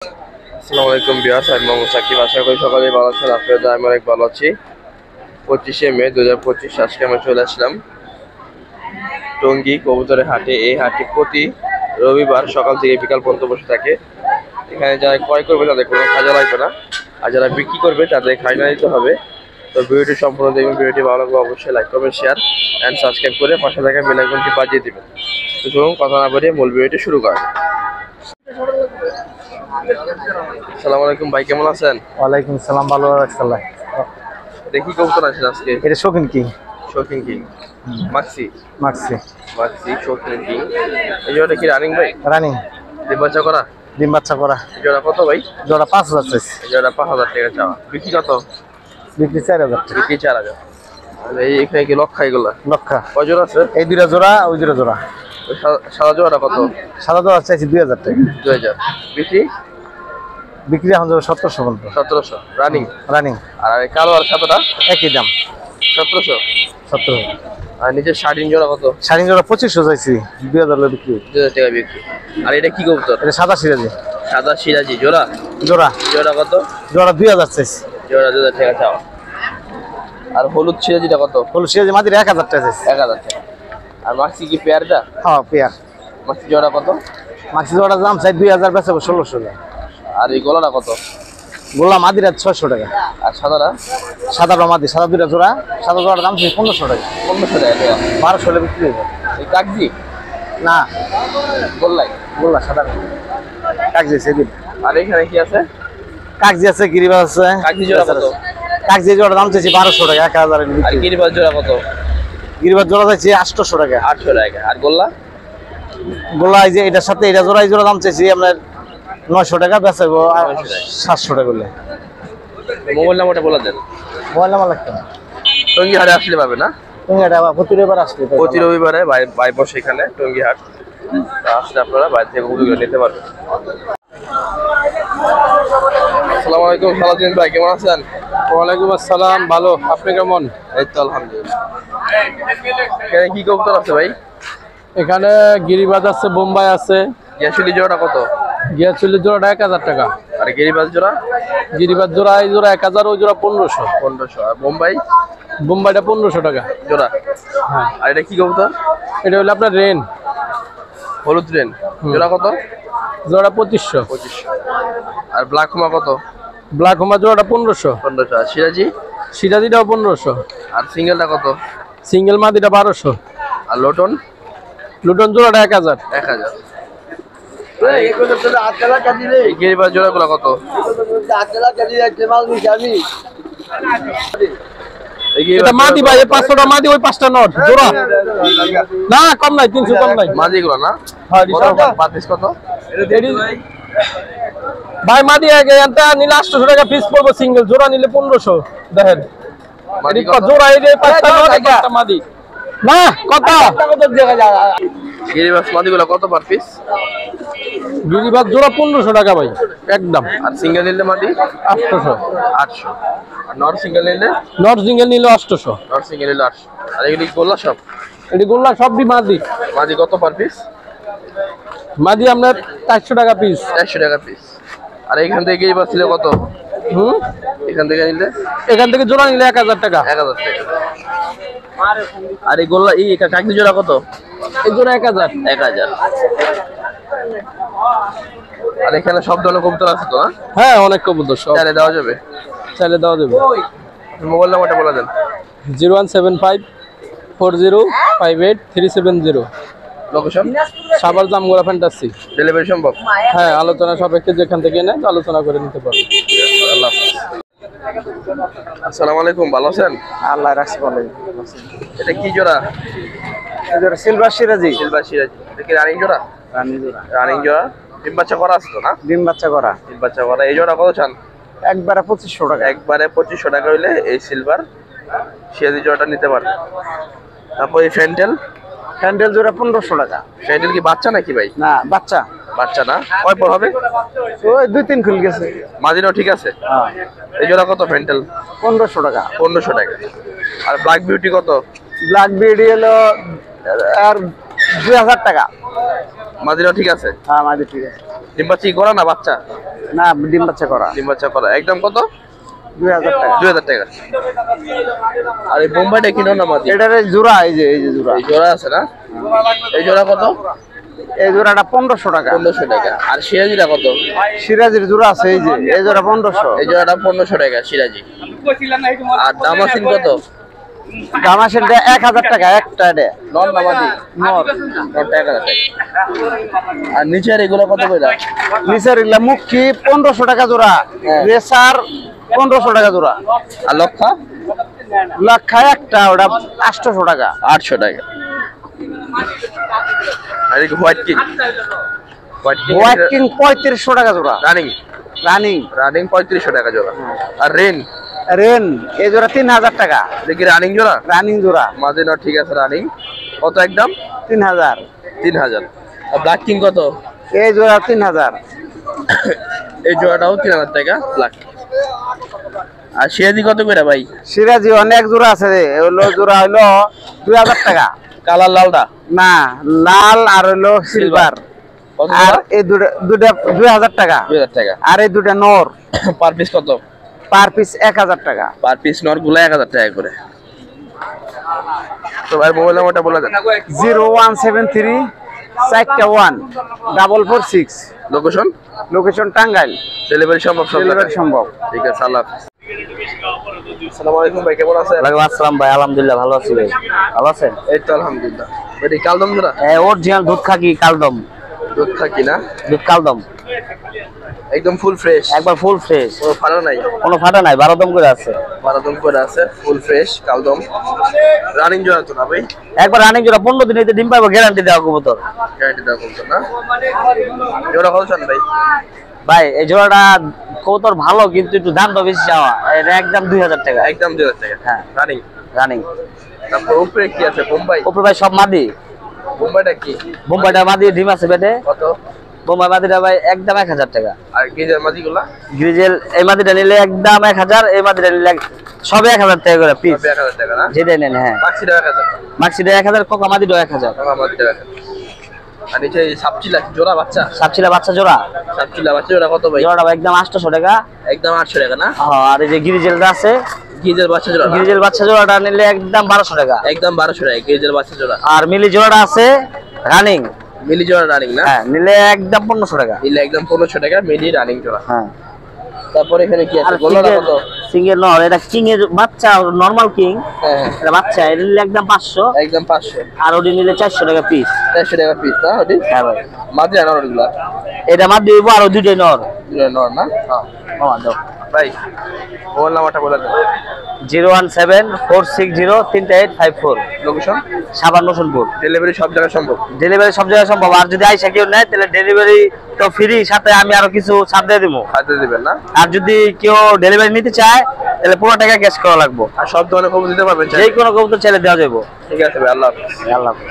আসসালামু আলাইকুম ভিউয়ার্স, আমি মোহাম্মদ সাকিব। আশা করি সকালে ভালো আছেন। আপনারা আমি অনেক ভালো আছি। 25শে মে 2025 আজকে আমরা চলে আসলাম টঙ্গী কবুতরের হাটে। এই হাটটি প্রতি রবিবার সকাল থেকে বিকাল পর্যন্ত বসে থাকে। এখানে যারা ক্রয় করবে তাদের কোনো খাজা লাগবে না, আর যারা বিক্রি করবে তাদের খাজনা দিতে হবে। তো ভিডিওটি সম্পূর্ণ দেখবেন। ভিডিওটি ভালো লাগলে অবশ্যই লাইক করবেন, শেয়ার অ্যান্ড সাবস্ক্রাইব করে পাশে থাকা বেল আইকনটি বাজিয়ে দেবেন। তো চলুন কথা না বাড়িয়ে মূল ভিডিওটি শুরু করেন। আসসালামু আলাইকুম ভাই, কেমন আছেন? ওয়ালাইকুম আসসালাম, ভালো আছেন? দেখি কবুতর আছেন আজকে। এটা শৌখিন কিং। শৌখিন কিং মাক্সি মাক্সি শৌখিন কিং। এই জোড়াটা কি রানিং ভাই? রানিং। ডিম বাচ্চা করা? ডিম বাচ্চা করা। এই জোড়া কত ভাই? জোড়া 5000 চাইছি। এই জোড়া 5000 টাকা চাওয়া। বিক্রি কত? বিক্রি 4000 টাকা। বিক্রি 4000। আর এই এখানে কি লক্ষা? এগুলা লক্ষা। কয় জোড়া আছে? এই দুইটা জোড়া, ওই দুইটা জোড়া। সাদা জোড়াটা কত? সাদা জোড়া চাইছি 2000 টাকা। 2000। বিক্রি? বিক্রি এখন যাবে 1700 পর্যন্ত। 1700 রানিং। রানিং। আর এই কালো আর সাদাটা একই দাম, 1700। 1700। আর নিচে শাড়িন জোড়া কত? শাড়িন জোড়া 2500 চাইছি, 2000 টাকা বিক্রি। 2000 টাকা বিক্রি। আর এটা কি কবুতর? এটা সাদা সিরাজি। সাদা সিরাজি জোড়া? জোড়া। জোড়া কত? জোড়া 2000 চাইছি। জোড়া 2000 টাকা চাওয়া। আর হলুদ সিরাজিটা কত? হলুদ সিরাজি মাদির 1000 টাকা চাইছি। 1000 টাকা। আর মাক্সি কি পেয়ারটা? হ্যাঁ, পেয়ার। মাক্সি জোড়া কত? মাক্সি জোড়া দাম চাই 2000, বেচবো 1600 টাকা। আর এই গলাটা কত? গোলা মাদির 600 টাকা। আর সাদাটা? সাদা মাদি, সাদা দুইটা জোড়া। সাদা জোড়ার দাম 1500 টাকা। 1500 টাকা। 1200 টাকা বিক্রি হবে। এই কাগজি না, গোল্লাই? গোল্লা সাদা কাগজি সেদিন। আর এখানে কি আছে? কাগজি আছে, গিরিবাজ আছে। কাগজি জোড়া কত? কাগজি জোড়ার দাম চাইছি 1200 টাকা, 1000 এর আর বিক্রি। গিরিবাজ জোড়া কত? গিরিবাজ জোড়া চাইছি 800 টাকা। 800 টাকা। আর গোল্লা? গোল্লা এই যে এটার সাথে এটা জোড়া, এই জোড়া দাম চাইছি আপনার 900 টাকা, বেচাবো 700 টাকা করলে। মোবাইল নাম্বারটা বলে দেন। মোবাইল নাম্বার লাগতো না। টঙ্গী হাটে আসলে পাবে না? তুমি এটা প্রতি রবিবার আসলে প্রতি রবিবারে বাই বসে এখানে টঙ্গী হাট। আসলে আপনারা বাইরে থেকে গরুগুলো নিতে পারবেন। আসসালামু আলাইকুম সালাউদ্দিন ভাই, কেমন আছেন? ওয়ালাইকুম আসসালাম, ভালো। আপনি কেমন? এই তো আলহামদুলিল্লাহ। এখানে কি কবুতর আছে ভাই? এখানে গিরিবাজ আছে, বোম্বাই আছে। গ্যাসুলি জোড়াটা কত? গিয়াচুলি জোড়াটা 1000 টাকা। আর গিরিবাজ জোড়া? গিরিবাজ জোড়া এই জোড়া 1000, ওই জোড়া 1500। 1500। আর বোম্বাই? বোম্বাইটা 1500 টাকা জোড়া। হ্যাঁ। আর এটা কি কবুতর? এটা হলো আপনার রেন। হলুদ রেন জোড়া কত? জোড়া 2500। 2500। আর ব্ল্যাক হোমা কত? ব্ল্যাক হোমা জোড়াটা 1500। 1500। আর সিরাজি? সিরাজিটাও 1500। আর সিঙ্গেলটা কত? সিঙ্গেল মাদিটা 1200। আর লোটন? লুটন জোড়াটা 1000। 1000। গিরিবাজ জোড়াগুলো কত? এটা মাদি ভাই, 500টা মাদি, ওই 5টা নট জোড়া। না কম নাই, 300 কম নাই। মাদিগুলো না? পার পিস কত? ভাই মাদি আগে এটা নিলে 800 টাকা পিস পড়বে, সিঙ্গেল। জোড়া নিলে 1500। দেখেন মাদি এদিকে জোড়া, এই যে 5টা নট, 5টা মাদি। না কত? গিরিবাজ মাদিগুলো কত পার পিস? গিরিবাজ জোড়া 1500 টাকা ভাই, একদম। আর সিঙ্গেল নিলে মাদি? 800। 800। আর নর সিঙ্গেল নিলে? নট সিঙ্গেল নিলে 800। নর সিঙ্গেল নিলে 800। আর এগুলি গোল্লা সব? এটি গোল্লা সবই মাদি। মাদি কত পার পিস? মাদি আপনার 400 টাকা পিস। 400 টাকা পিস। আর এইখান থেকে গিরিবাজ ছিল কত? এখান থেকে নিলে? এখান থেকে জোড়া নিলে 1000 টাকা। 1000 টাকা। আর এই গোল্লা এই কাকদি জোড়া কত? এই জোড়া 1000। 1000। আর এখানে সব ধরনের কবুতর আছে তো? হ্যাঁ, অনেক কবুতর, সব চাইলে দেওয়া যাবে? চাইলে দেওয়া যাবে। মোবাইল নাম্বারটা বলে দেন। 01754058370। লোকেশন? সাভার জামগোড়া ফ্যান্টাসি। ডেলিভারি সম্ভব? হ্যাঁ, আলোচনা সাপেক্ষে যেখান থেকে নেয় আলোচনা করে নিতে পারবে। আল্লাহ হাফেজ। আসসালামু আলাইকুম, ভালো আছেন? আল্লাহ রাখছে বলে। এটা কি জোড়া? এদের সিলভার সিরাজি। সিলভার সিরাজি। এটা কি রানিং জোড়া? রানী জোড়া। রানিং জোড়া। ডিম বাচ্চা করা আছে তো না? ডিম বাচ্চা করা। ডিম বাচ্চা করা। এই জোড়া কত চান? একবারে 2500 টাকা। একবারে 2500 টাকা হইলে এই সিলভার সিরাজি জোড়াটা নিতে পারবেন। তারপর এই ফ্যান্টেল? হ্যান্ডেল জোড়া 1500 টাকা। ফ্যান্টেল কি বাচ্চা নাকি ভাই? না, বাচ্চা। বাচ্চা না? কয় পর হবে? ওই 2-3 খুল গেছে। মাদিনাও ঠিক আছে? হ্যাঁ। এই জোড়া কত ফ্যান্টেল? 1500 টাকা। 1500 টাকা। আর ব্ল্যাক বিউটি কত? ব্ল্যাক বিউটি হলো আর 2000 টাকা। মাদিনাও ঠিক আছে? হ্যাঁ, মাদি ঠিক আছে। ডিম বাচ্চা কি করা না বাচ্চা? না, ডিম বাচ্চা করা। ডিম বাচ্চা করা। একদম কত? 2000 টাকা। 2000 টাকা। আর এই বোম্বাইটা কিনো না মাদি? এটার জোড়া, এই যে জোড়া। এই জোড়া আছে না? এই জোড়া কত? এই জোড়াটা 1500 টাকা। 1500 টাকা। আর সিরাজিটা কত? সিরাজির জোড়া আছে, এই যে এই জোড়া 1500। এই জোড়াটা 1500 টাকা সিরাজি। আর দামাসিন কত? দামাসেরটা 1000 টাকা একটা। নন না মাদি? নর। ননটা 1000 টাকা। আর নিচের এগুলো কত করে? নিচের এগুলা মুখী 1500 টাকা জোড়া, রেসার 1500 টাকা জোড়া। আর লক্ষা? লক্ষা একটা, ওটা 800 টাকা। 800 টাকা। আর এই হোয়াইট কিং? হোয়াইট কিং 3500 টাকা জোড়া। রানিং? রানিং। রানিং 3500 টাকা জোড়া। আর রেন? রেন এই জোড়া 3000 টাকা। দেখি রানিং জোড়া? রানিং জোড়া। মাঝে না, ঠিক আছে। রানিং কত একদম? 3000। 3000। আর ব্ল্যাক কিং কত? এই জোড়া 3000। এই জোড়াটাও 3000 টাকা ব্ল্যাক। আর সিরাজি কত করে ভাই? সিরাজি অনেক জোড়া আছে, হলো জোড়া হলো 2000 টাকা। কালার লালটা? না, লাল আর হলো সিলভার। কত? আর এই দুটা 2000 টাকা। 2000 টাকা। আর এই দুটা নর। পার পিস কত? পার পিস 1000 টাকা। পার পিস নর গুলা 1000 টাকা করে। তো ভাই মোবাইল নাম্বারটা বলে দেন। 0173 41 446। লোকেশন? লোকেশন টাঙ্গাইল। ডেলিভারি সম্ভব? ডেলিভারি সম্ভব। ঠিক আছে, আল্লাহ হাফেজ। আসসালামু আলাইকুম ভাই, কেমন আছেন? ওয়ালাইকুম আসসালাম ভাই, আলহামদুলিল্লাহ ভালো আছি ভাই। ভালো আছেন? এই তো আলহামদুলিল্লাহ। ভাই কালদম জোড়া? অরিজিনাল দুধ খাকি কালদম। দুধ থাকি না? দুধ কালদম একদম ফুল ফ্রেশ? একবার ফুল ফ্রেশ, কোনো ফাটা নাই? কোনো ফাটা নাই, 12 দম করে আছে। 12 দম করে আছে, ফুল ফ্রেশ কালদম। রানিং জোড়া তো না ভাই? একবার রানিং জোড়া, 15 দিনে ডিম পাবো, গ্যারান্টি দেওয়া কবুতর। গ্যারান্টি দাও বলতো না? জোড়া কত চান ভাই? ভাই এই জোড়াটা কবুতর ভালো, কিন্তু একটু দামটা বেশি চাওয়া। এটা একদম 2000 টাকা। একদম 2000 টাকা। হ্যাঁ রানিং? রানিং। তারপর উপরে কি আছে? বোম্বাই? উপরে ভাই সব মাদি। বোম্বাইটা কি? বোম্বাইটা মাদি, ডিম আছে পেটে। কত? বোম্বাই মাদিটা ভাই একদম 1000 টাকা। আর গিজার মাদিগুলা? গ্রিজেল এই মাদিটা নিলে একদম 1000, এই মাদিটা নিলে সবে 1000 টাকা করে পিস। 1000 টাকা না? যেটা নেন। হ্যাঁ, মাক্সিটা 1000? মাক্সিটা 1000, কোকা মাদিটা 1000। মাদিটা 1000। আর নিচে এই সাপচিলা জোড়া বাচ্চা? সাপচিলা বাচ্চা জোড়া? সাপচিলা বাচ্চা জোড়া কত ভাই? জোড়াটা একদম 800 টাকা। একদম 800 টাকা না? হ্যাঁ, আর এই যে গ্রিজেলটা আছে, গিজার বাচ্চা জোড়া? গ্রিজেল বাচ্চা জোড়াটা নিলে একদম 1200 টাকা। একদম 1200 টাকা গিজার বাচ্চা জোড়া। আর মিলি জোড়াটা আছে রানিং। মিলি জোড়া রানিং না? হ্যাঁ, নিলে একদম 1500 টাকা। নিলে একদম 1500 টাকা মিলি রানিং জোড়া। হ্যাঁ। তারপরে এখানে কি আছে? আর গোলাটা কত? সিঙ্গেল নর, এটা কিং এর বাচ্চা, নরমাল কিং। হ্যাঁ এটা বাচ্চা, এটা নিলে একদম 500। একদম 500। আর ওটি নিলে 400 টাকা পিস। 400 টাকা পিস না ওটি? হ্যাঁ ভাই। মাঝে আনার ওগুলা? এটা মাদ দিব, আর দুইটাই নর। নর না? হ্যাঁ, মামা দাও ভাই মোবাইল নাম্বারটা বলে দেন। 017-460-3854। লোকেশন? সাবান রসুনপুর। ডেলিভারি সব জায়গায় সম্ভব? ডেলিভারি সব জায়গায় সম্ভব। আর যদি আইসা কেউ নেয় তাহলে ডেলিভারি তো ফ্রি, সাথে আমি আরো কিছু ছাড় দিয়ে দেবো। হাতে দিবেন না? আর যদি কেউ ডেলিভারি নিতে চায় তাহলে পুরো টাকা ক্যাশ করা লাগবে। আর সব ধরনের খবর দিতে পারবেন? যে কোনো কবুতর চাইলে দেওয়া যাবে। ঠিক আছে ভাই, আল্লাহ হাফেজ। আল্লাহ হাফেজ।